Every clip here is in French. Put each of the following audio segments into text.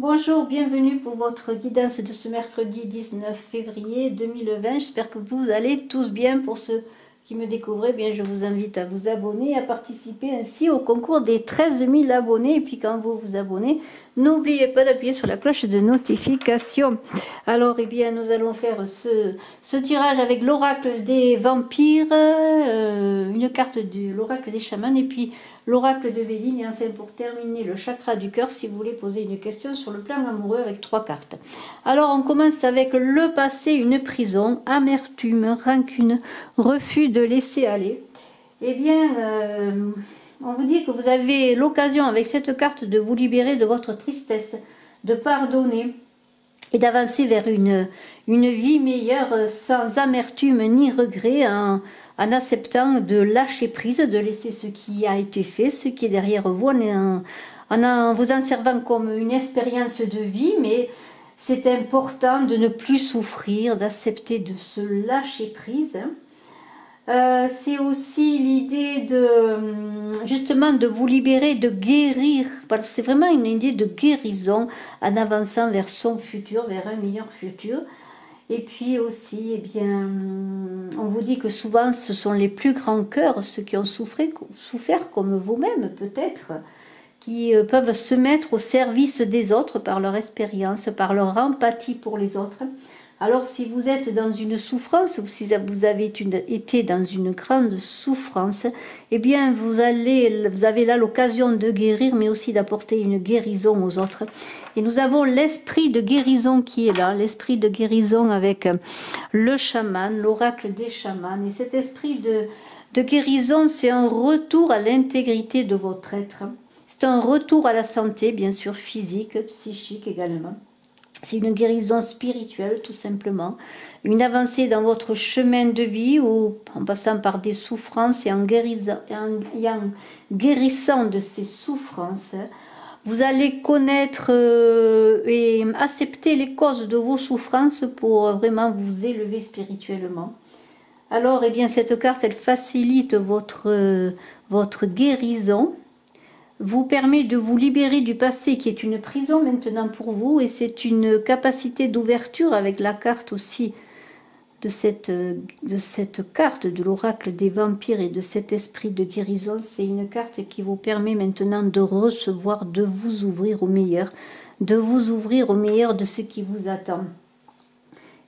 Bonjour, bienvenue pour votre guidance de ce mercredi 19 février 2020. J'espère que vous allez tous bien. Pour ceux qui me découvrent, eh bien, je vous invite à vous abonner et à participer ainsi au concours des 13 000 abonnés. Et puis quand vous vous abonnez, n'oubliez pas d'appuyer sur la cloche de notification. Alors, eh bien, nous allons faire ce tirage avec l'oracle des vampires, une carte de l'oracle des chamans et puis l'oracle de Béline, et enfin pour terminer le chakra du cœur si vous voulez poser une question sur le plan amoureux avec 3 cartes. Alors on commence avec le passé, une prison, amertume, rancune, refus de laisser aller. Eh bien, on vous dit que vous avez l'occasion avec cette carte de vous libérer de votre tristesse, de pardonner et d'avancer vers une vie meilleure sans amertume ni regret, en acceptant de lâcher prise, de laisser ce qui a été fait, ce qui est derrière vous, en vous en servant comme une expérience de vie, mais c'est important de ne plus souffrir, d'accepter de se lâcher prise. C'est aussi l'idée de justement de vous libérer, de guérir. C'est vraiment une idée de guérison en avançant vers son futur, vers un meilleur futur. Et puis aussi, eh bien, on vous dit que souvent ce sont les plus grands cœurs, ceux qui ont souffert comme vous-même peut-être, qui peuvent se mettre au service des autres par leur expérience, par leur empathie pour les autres. Alors si vous êtes dans une souffrance ou si vous avez été dans une grande souffrance, eh bien vous avez là l'occasion de guérir, mais aussi d'apporter une guérison aux autres. Et nous avons l'esprit de guérison qui est là, l'esprit de guérison avec le chaman, l'oracle des chamans. Et cet esprit de guérison, c'est un retour à l'intégrité de votre être. C'est un retour à la santé, bien sûr, physique, psychique également. C'est une guérison spirituelle, tout simplement. Une avancée dans votre chemin de vie, ou en passant par des souffrances et en guérissant de ces souffrances, vous allez connaître et accepter les causes de vos souffrances pour vraiment vous élever spirituellement. Alors, eh bien, cette carte, elle facilite votre guérison, vous permet de vous libérer du passé qui est une prison maintenant pour vous, et c'est une capacité d'ouverture avec la carte aussi de cette carte de l'oracle des vampires et de cet esprit de guérison. C'est une carte qui vous permet maintenant de recevoir, de vous ouvrir au meilleur, de vous ouvrir au meilleur de ce qui vous attend.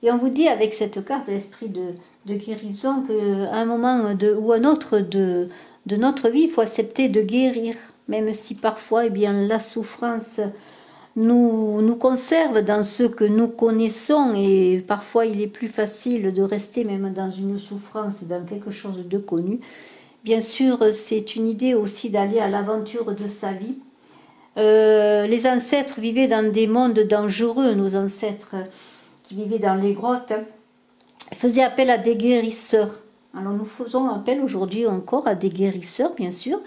Et on vous dit avec cette carte, l'esprit de guérison, qu'à un moment ou un autre de notre vie, il faut accepter de guérir. Même si parfois, eh bien, la souffrance nous conserve dans ce que nous connaissons, et parfois il est plus facile de rester même dans une souffrance, dans quelque chose de connu. Bien sûr, c'est une idée aussi d'aller à l'aventure de sa vie. Les ancêtres vivaient dans des mondes dangereux, nos ancêtres qui vivaient dans les grottes faisaient appel à des guérisseurs. Alors nous faisons appel aujourd'hui encore à des guérisseurs, bien sûr.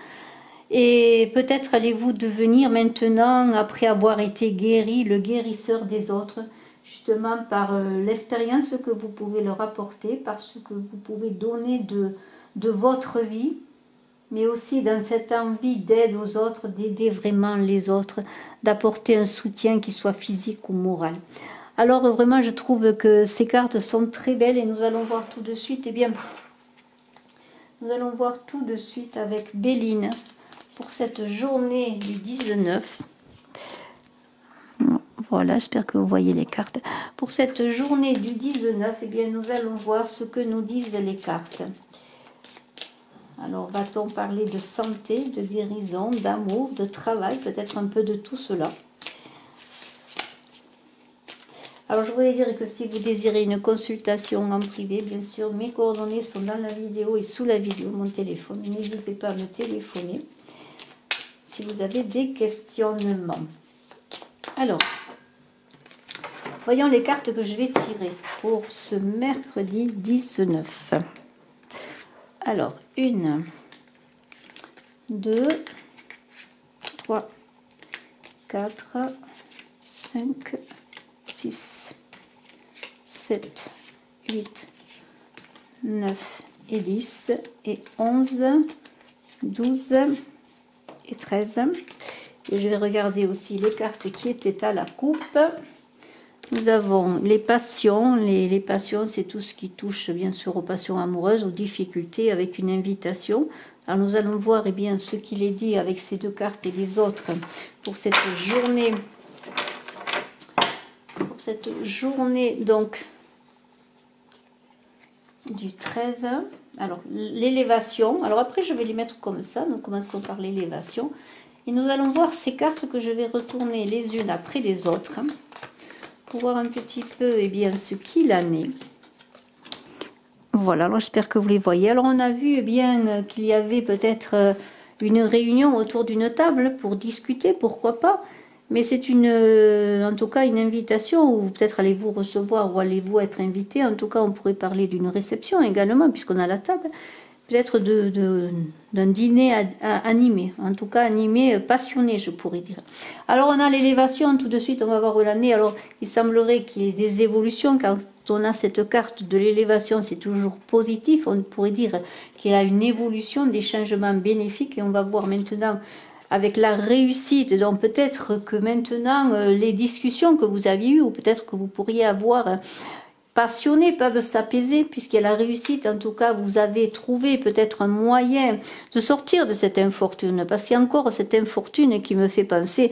Et peut-être allez-vous devenir maintenant, après avoir été guéri, le guérisseur des autres, justement par l'expérience que vous pouvez leur apporter, par ce que vous pouvez donner de votre vie, mais aussi dans cette envie d'aide aux autres, d'aider vraiment les autres, d'apporter un soutien qui soit physique ou moral. Alors vraiment, je trouve que ces cartes sont très belles, et nous allons voir tout de suite, eh bien, nous allons voir tout de suite avec Béline. Pour cette journée du 19, voilà, j'espère que vous voyez les cartes. Pour cette journée du 19, eh bien, nous allons voir ce que nous disent les cartes. Alors, va-t-on parler de santé, de guérison, d'amour, de travail, peut-être un peu de tout cela. Alors, je voulais dire que si vous désirez une consultation en privé, bien sûr, mes coordonnées sont dans la vidéo et sous la vidéo, mon téléphone. N'hésitez pas à me téléphoner si vous avez des questionnements. Alors, voyons les cartes que je vais tirer pour ce mercredi 19. Alors, 1, 2, 3, 4, 5, 6, 7, 8, 9 et 10 et 11, 12 et 13. Et je vais regarder aussi les cartes qui étaient à la coupe. Nous avons les passions. Les passions, c'est tout ce qui touche bien sûr aux passions amoureuses, aux difficultés, avec une invitation. Alors nous allons voir eh bien, ce qu'il est dit avec ces deux cartes et les autres pour cette journée. Pour cette journée donc du 13. Alors l'élévation. Alors après je vais les mettre comme ça. Nous commençons par l'élévation. Et nous allons voir ces cartes que je vais retourner les unes après les autres. Pour voir un petit peu eh bien, ce qu'il en est. Voilà, alors j'espère que vous les voyez. Alors on a vu eh bien qu'il y avait peut-être une réunion autour d'une table pour discuter, pourquoi pas. Mais c'est en tout cas une invitation, ou peut-être allez-vous recevoir ou allez-vous être invité. En tout cas, on pourrait parler d'une réception également, puisqu'on a la table. Peut-être d'un dîner animé, en tout cas animé, passionné, je pourrais dire. Alors on a l'élévation, tout de suite on va voir où l'année. Alors il semblerait qu'il y ait des évolutions, quand on a cette carte de l'élévation, c'est toujours positif, on pourrait dire qu'il y a une évolution, des changements bénéfiques, et on va voir maintenant avec la réussite, donc peut-être que maintenant les discussions que vous aviez eues, ou peut-être que vous pourriez avoir passionnés peuvent s'apaiser, puisqu'il y a la réussite. En tout cas, vous avez trouvé peut-être un moyen de sortir de cette infortune, parce qu'il y a encore cette infortune qui me fait penser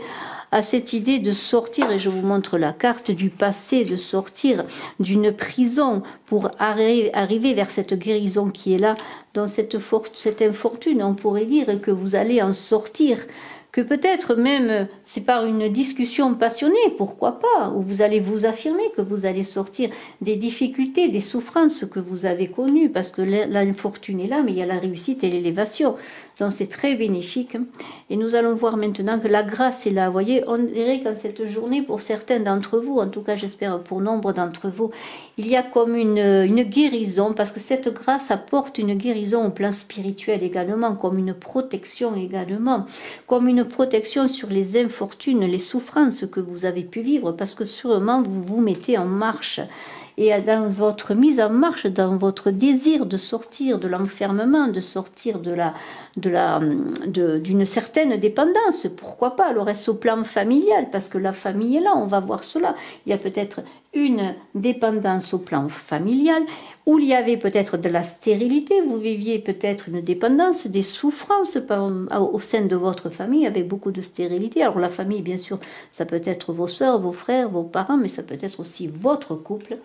à cette idée de sortir, et je vous montre la carte du passé, de sortir d'une prison pour arriver vers cette guérison qui est là. Dans cette infortune, on pourrait dire que vous allez en sortir, que peut-être même c'est par une discussion passionnée, pourquoi pas, où vous allez vous affirmer, que vous allez sortir des difficultés, des souffrances que vous avez connues, parce que l'infortune est là, mais il y a la réussite et l'élévation. Donc c'est très bénéfique. Et nous allons voir maintenant que la grâce est là. Vous voyez, on dirait qu'en cette journée, pour certains d'entre vous, en tout cas j'espère pour nombre d'entre vous, il y a comme une guérison, parce que cette grâce apporte une guérison au plan spirituel également, comme une protection également, comme une protection sur les infortunes, les souffrances que vous avez pu vivre, parce que sûrement vous vous mettez en marche. Et dans votre mise en marche, dans votre désir de sortir de l'enfermement, de sortir d'une certaine dépendance, pourquoi pas, alors est-ce au plan familial, parce que la famille est là, on va voir cela. Il y a peut-être une dépendance au plan familial, où il y avait peut-être de la stérilité, vous viviez peut-être une dépendance, des souffrances au sein de votre famille, avec beaucoup de stérilité. Alors la famille, bien sûr, ça peut être vos soeurs, vos frères, vos parents, mais ça peut être aussi votre couple.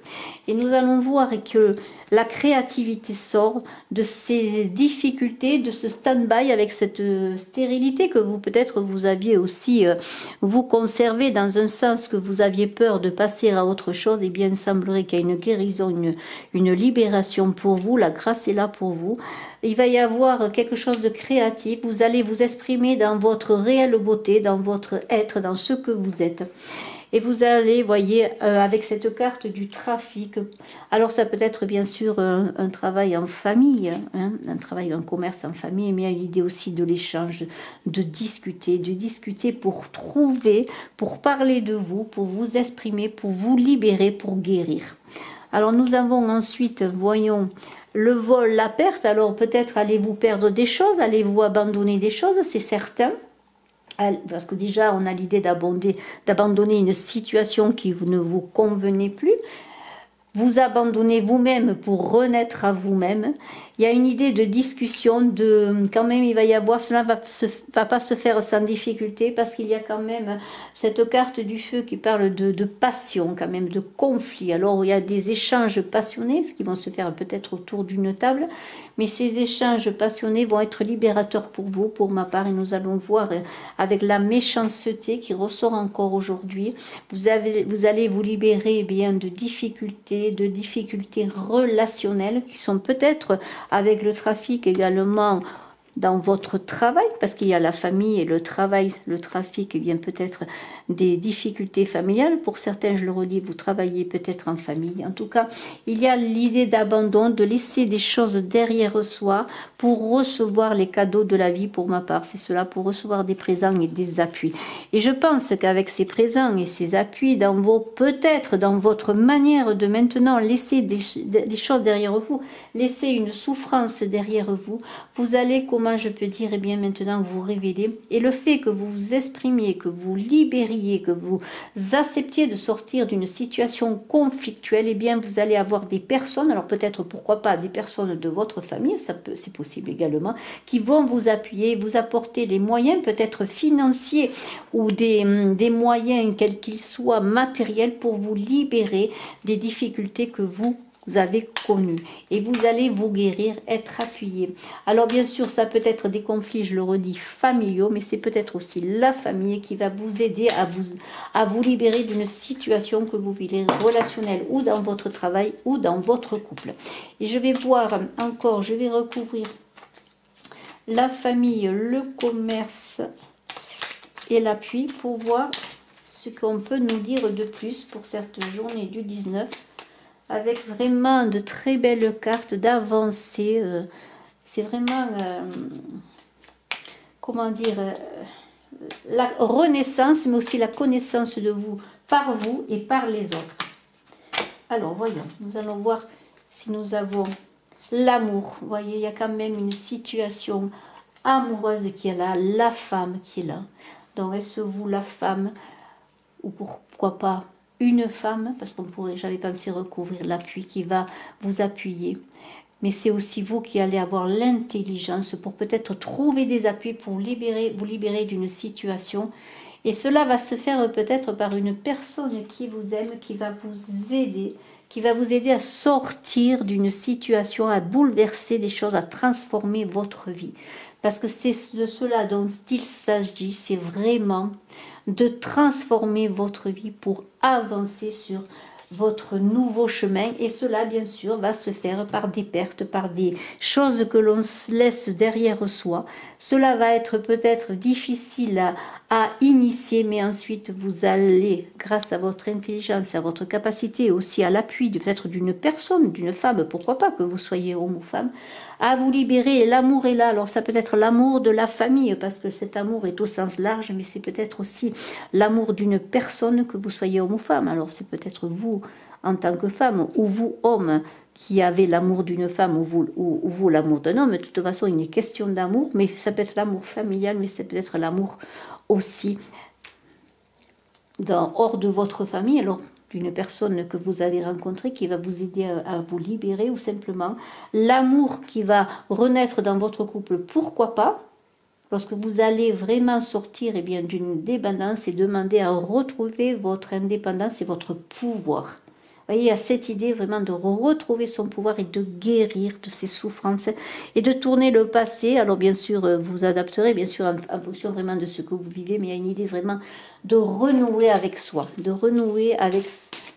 Et nous allons voir que la créativité sort de ces difficultés, de ce stand-by avec cette stérilité que vous peut-être vous aviez aussi, vous conservé dans un sens que vous aviez peur de passer à autre chose. Et bien il semblerait qu'il y a une guérison, une libération pour vous, la grâce est là pour vous. Il va y avoir quelque chose de créatif, vous allez vous exprimer dans votre réelle beauté, dans votre être, dans ce que vous êtes. Et vous allez, voyez, avec cette carte du trafic, alors ça peut être bien sûr un travail en famille, hein, un travail, un commerce en famille, mais il y a l'idée aussi de l'échange, de discuter pour trouver, pour parler de vous, pour vous exprimer, pour vous libérer, pour guérir. Alors nous avons ensuite, voyons, le vol, la perte. Alors peut-être allez-vous perdre des choses, allez-vous abandonner des choses, c'est certain. Parce que déjà on a l'idée d'abandonner une situation qui ne vous convenait plus. Vous abandonnez vous-même pour renaître à vous-même. Il y a une idée de discussion, quand même il va y avoir, cela va pas se faire sans difficulté, parce qu'il y a quand même cette carte du feu qui parle de passion, quand même de conflit. Alors il y a des échanges passionnés, ce qui vont se faire peut-être autour d'une table, mais ces échanges passionnés vont être libérateurs pour vous, pour ma part, et nous allons voir avec la méchanceté qui ressort encore aujourd'hui. Vous allez vous libérer eh bien de difficultés relationnelles qui sont peut-être avec le trafic également dans votre travail, parce qu'il y a la famille et le travail, le trafic, et bien peut-être des difficultés familiales. Pour certains, je le redis, vous travaillez peut-être en famille. En tout cas, il y a l'idée d'abandon, de laisser des choses derrière soi pour recevoir les cadeaux de la vie. Pour ma part, c'est cela, pour recevoir des présents et des appuis. Et je pense qu'avec ces présents et ces appuis, peut-être dans votre manière de maintenant laisser des choses derrière vous, laisser une souffrance derrière vous, vous allez commencer comment je peux dire, eh bien maintenant vous révélez. Et le fait que vous vous exprimiez, que vous libériez, que vous acceptiez de sortir d'une situation conflictuelle, eh bien vous allez avoir des personnes, alors peut-être pourquoi pas des personnes de votre famille, c'est possible également, qui vont vous appuyer, vous apporter les moyens peut-être financiers ou des moyens quels qu'ils soient matériels pour vous libérer des difficultés que vous avez connu et vous allez vous guérir, être appuyé. Alors bien sûr, ça peut être des conflits, je le redis, familiaux, mais c'est peut-être aussi la famille qui va vous aider à vous libérer d'une situation que vous vivez relationnelle ou dans votre travail ou dans votre couple. Et je vais voir encore, je vais recouvrir la famille, le commerce et l'appui pour voir ce qu'on peut nous dire de plus pour cette journée du 19, avec vraiment de très belles cartes d'avancée. C'est vraiment, comment dire, la renaissance, mais aussi la connaissance de vous par vous et par les autres. Alors, voyons, nous allons voir si nous avons l'amour. Vous voyez, il y a quand même une situation amoureuse qui est là, la femme qui est là. Donc, est-ce vous, la femme, ou pourquoi pas une femme, parce qu'on pourrait, j'avais pensé recouvrir l'appui qui va vous appuyer, mais c'est aussi vous qui allez avoir l'intelligence pour peut-être trouver des appuis pour vous libérer d'une situation, et cela va se faire peut-être par une personne qui vous aime, qui va vous aider à sortir d'une situation, à bouleverser des choses, à transformer votre vie, parce que c'est de cela dont il s'agit, c'est vraiment de transformer votre vie pour avancer sur votre nouveau chemin, et cela bien sûr va se faire par des pertes, par des choses que l'on laisse derrière soi. Cela va être peut-être difficile à initier, mais ensuite vous allez, grâce à votre intelligence, à votre capacité, aussi à l'appui peut-être d'une personne, d'une femme, pourquoi pas que vous soyez homme ou femme, à vous libérer. L'amour est là. Alors ça peut être l'amour de la famille, parce que cet amour est au sens large, mais c'est peut-être aussi l'amour d'une personne, que vous soyez homme ou femme. Alors c'est peut-être vous en tant que femme, ou vous homme qui avez l'amour d'une femme, ou vous l'amour d'un homme. De toute façon, il est question d'amour, mais ça peut être l'amour familial, mais c'est peut-être l'amour aussi hors de votre famille, alors d'une personne que vous avez rencontrée qui va vous aider à vous libérer, ou simplement l'amour qui va renaître dans votre couple, pourquoi pas, lorsque vous allez vraiment sortir d'une dépendance et demander à retrouver votre indépendance et votre pouvoir. Vous voyez, il y a cette idée vraiment de retrouver son pouvoir et de guérir de ses souffrances et de tourner le passé. Alors bien sûr, vous adapterez bien sûr en fonction vraiment de ce que vous vivez, mais il y a une idée vraiment de renouer avec soi, de renouer avec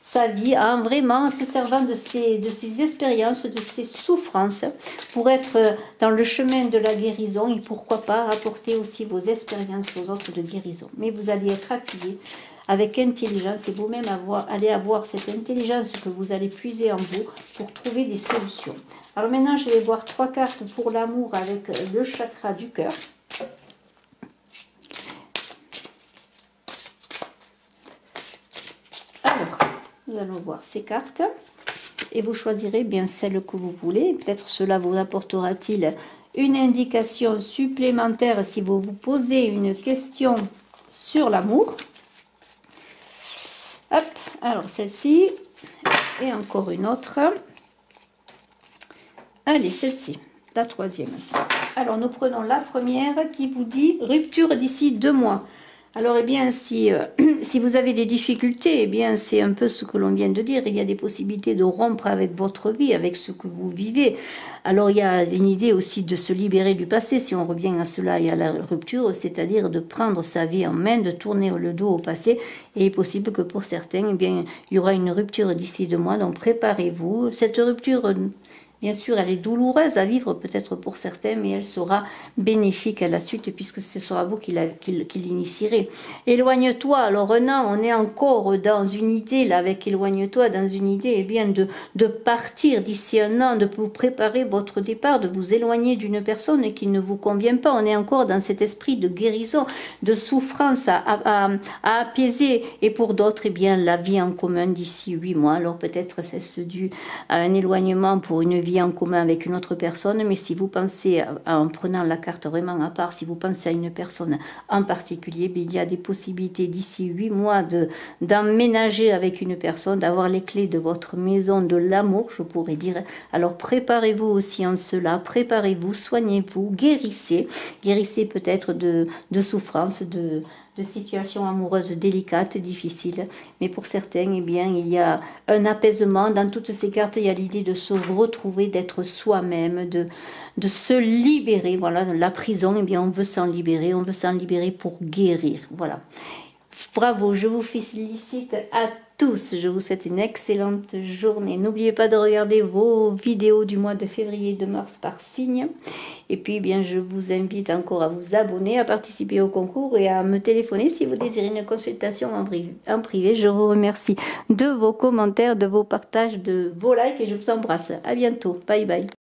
sa vie, en vraiment se servant de ses expériences, de ses souffrances, pour être dans le chemin de la guérison, et pourquoi pas apporter aussi vos expériences aux autres de guérison. Mais vous allez être appuyé avec intelligence, et vous-même allez avoir cette intelligence que vous allez puiser en vous pour trouver des solutions. Alors maintenant, je vais voir 3 cartes pour l'amour avec le chakra du cœur. Alors, nous allons voir ces cartes et vous choisirez bien celle que vous voulez. Peut-être cela vous apportera-t-il une indication supplémentaire si vous vous posez une question sur l'amour. Hop, alors celle-ci, et encore une autre. Allez, celle-ci, la 3e. Alors, nous prenons la première qui vous dit « Rupture d'ici 2 mois ». Alors, eh bien, si vous avez des difficultés, eh bien, c'est un peu ce que l'on vient de dire. Il y a des possibilités de rompre avec votre vie, avec ce que vous vivez. Alors, il y a une idée aussi de se libérer du passé, si on revient à cela et à la rupture, c'est-à-dire de prendre sa vie en main, de tourner le dos au passé. Et il est possible que pour certains, eh bien, il y aura une rupture d'ici 2 mois. Donc, préparez-vous. Cette rupture, bien sûr, elle est douloureuse à vivre peut-être pour certains, mais elle sera bénéfique à la suite, puisque ce sera vous qui l'initierez. Éloigne-toi. Alors un an, on est encore dans une idée, là, avec éloigne-toi, dans une idée, eh bien, de partir d'ici un an, de vous préparer votre départ, de vous éloigner d'une personne qui ne vous convient pas. On est encore dans cet esprit de guérison, de souffrance à apaiser. Et pour d'autres, eh bien, la vie en commun d'ici 8 mois. Alors peut-être c'est dû à un éloignement pour une vie en commun avec une autre personne, mais si vous pensez, en prenant la carte vraiment à part, si vous pensez à une personne en particulier, il y a des possibilités d'ici 8 mois d'emménager avec une personne, d'avoir les clés de votre maison de l'amour, je pourrais dire. Alors préparez-vous aussi en cela, préparez-vous, soignez-vous, guérissez peut-être de souffrances, de situations amoureuses délicates, difficiles. Mais pour certains, eh bien, il y a un apaisement. Dans toutes ces cartes, il y a l'idée de se retrouver, d'être soi-même, de se libérer. Voilà, la prison, eh bien, on veut s'en libérer pour guérir. Voilà. Bravo, je vous félicite à tous. Je vous souhaite une excellente journée. N'oubliez pas de regarder vos vidéos du mois de février et de mars par signe. Et puis, eh bien, je vous invite encore à vous abonner, à participer au concours et à me téléphoner si vous désirez une consultation en privé. Je vous remercie de vos commentaires, de vos partages, de vos likes et je vous embrasse. À bientôt. Bye bye.